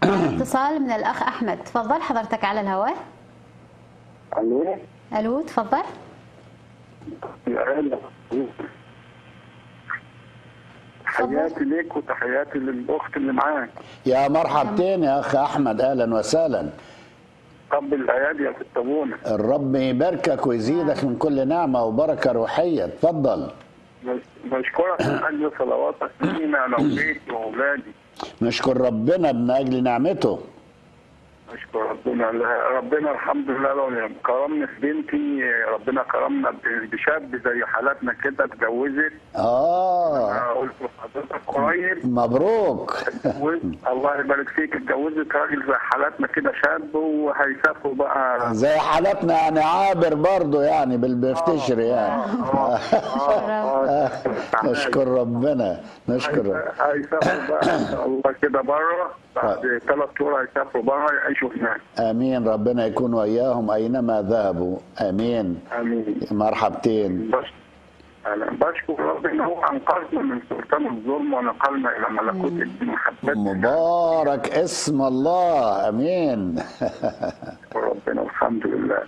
اتصال من الأخ أحمد. تفضل حضرتك على الهواء. الو. ألو تفضل. تحياتي ليك وتحياتي للاخت اللي معاك. يا مرحبتين يا اخ احمد، اهلا وسهلا. قبل الايادي يا ست ابونا. الرب يباركك ويزيدك من كل نعمه وبركه روحيه. اتفضل. بشكرك من اجل صلواتك لينا انا وبيتي واولادي. نشكر ربنا من اجل نعمته. نشكر ربنا. ربنا الحمد لله لو كرمني في بنتي، ربنا كرمنا بشاب زي حالاتنا كده اتجوزت. قلت لحضرتك قريب. مبروك. الله يبارك فيك. اتجوزت راجل زي حالاتنا كده شاب، وهيسافروا بقى زي حالاتنا يعني عابر برضه يعني بالبفتشر يعني. نشكر ربنا. نشكر. هيسافروا بقى ان شاء الله كده بره بعد 3 شهور، هيسافروا بره يعيشوا هناك. امين. ربنا يكون وياهم اينما ذهبوا. امين. امين. مرحبتين. أنا بشكر ربنا هو أنقذنا من سلطان الظلم ونقلنا إلى ملكوت الدين محبته. مبارك اسم الله. أمين. ربنا الحمد لله.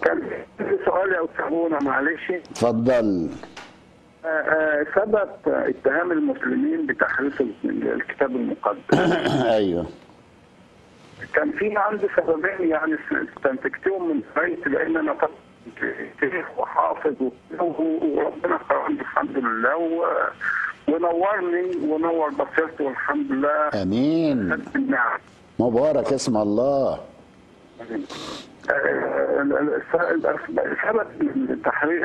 كان في سؤال يا أستاذ أبونا معلش. اتفضل. سبب اتهام المسلمين بتحريف الكتاب المقدس. أيوه. كان في عندي سببين يعني استنتجتهم من قرايتي، لأن أنا شيخ وحافظ وربنا كرمني الحمد لله ونورني ونور بصيرتي والحمد لله. امين. مبارك اسم الله. سبب تحريف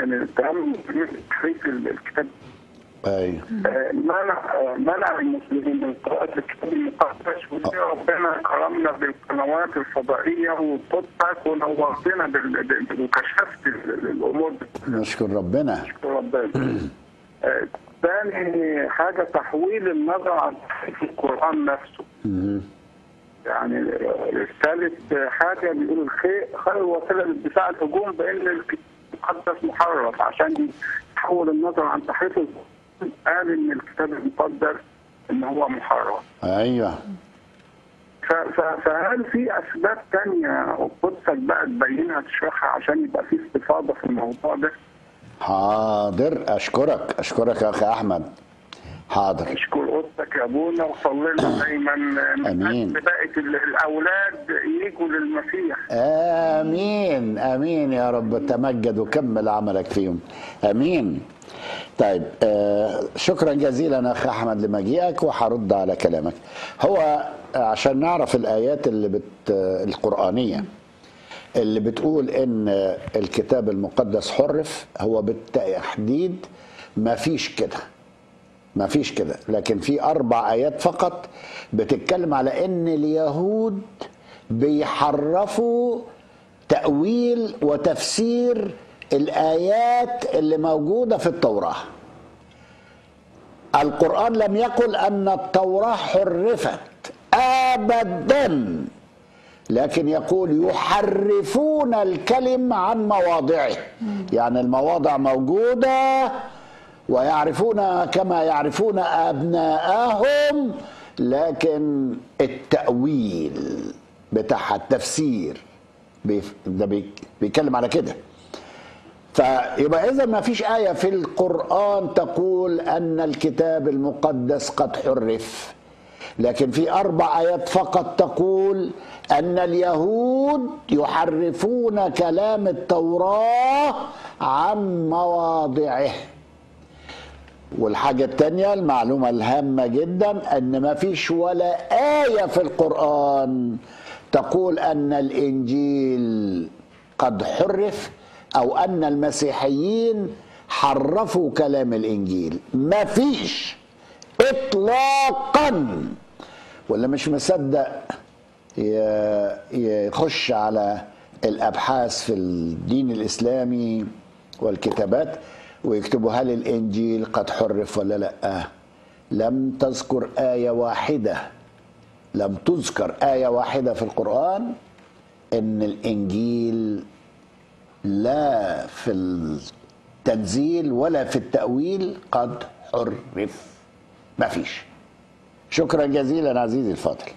الكتاب ايوه منع المسلمين من قراءة الكتاب المقدس، ودي ربنا كرمنا بالقنوات الفضائية وبودكاست ونورتنا وكشفت الأمور دي. نشكر ربنا. نشكر ربنا. ثاني حاجة تحويل النظر عن تحريف القرآن نفسه. يعني ثالث حاجة بيقول خير وسيلة للدفاع الهجوم بأن الكتاب المقدس محرف، عشان يحول النظر عن تحريف القرآن قال ان الكتاب المقدس ان هو محرف. ايوه. فهل في اسباب ثانيه قدسك بقى تبينها تشرحها عشان يبقى في استفاضه في الموضوع ده؟ حاضر. اشكرك يا اخي احمد. حاضر. اشكر قدسك يا ابونا، وصلي لنا دايما امين. بقيه الاولاد يجوا للمسيح. امين امين يا رب. تمجد وكمل عملك فيهم. امين. طيب شكرا جزيلا اخي احمد لمجيئك، وهرد على كلامك. هو عشان نعرف الايات القرآنيه اللي بتقول ان الكتاب المقدس حرف، هو بالتحديد ما فيش كده، لكن في 4 آيات فقط بتتكلم على ان اليهود بيحرفوا تأويل وتفسير الآيات اللي موجودة في التوراة. القرآن لم يقل أن التوراة حرفت أبدا، لكن يقول يحرفون الكلم عن مواضعه. يعني المواضع موجودة ويعرفون كما يعرفون أبناءهم، لكن التأويل بتاعها التفسير ده بيتكلم على كده. فيبقى إذا ما فيش آية في القرآن تقول أن الكتاب المقدس قد حرف، لكن في 4 آيات فقط تقول أن اليهود يحرفون كلام التوراة عن مواضعه. والحاجة الثانية المعلومة الهامة جدا أن ما فيش ولا آية في القرآن تقول أن الإنجيل قد حرف أو أن المسيحيين حرفوا كلام الإنجيل. ما فيش إطلاقا. ولا مش مصدق يخش على الأبحاث في الدين الإسلامي والكتابات ويكتبوا هل الإنجيل قد حرف ولا لا. لم تذكر آية واحدة في القرآن إن الإنجيل لا في التنزيل ولا في التأويل قد حرف. ما فيش. شكرا جزيلا عزيزي الفاضل.